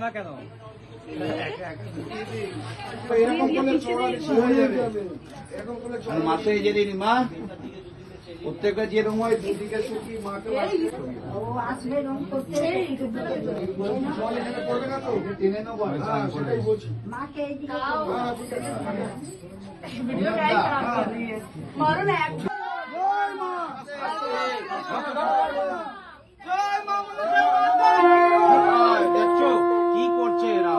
না কেন? মাথায় যে দিন মা প্রত্যেকটা যেরকম হয় দুদিকে সুখী মাকে টেনে নেবো সেটাই বলছি। দেখছো কি করছে এরা?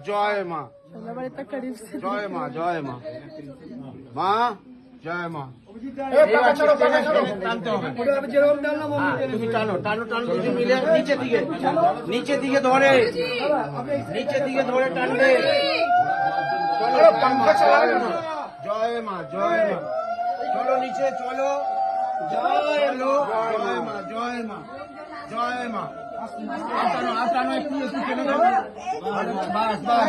জয় মা, জয় মা, জয় মা, মা জয় মা। তুমি টানো টানো টানো দুজন মিলে নিচের দিকে, নিচের দিকে ধরে, নিচের দিকে ধরে টানবে। জয় মা, জয় মা, চলো নিচে চলো। জয় মা, জয় মা, জয় মা। টানো টানো একটু একটু টেনে দাও। বাস বাস।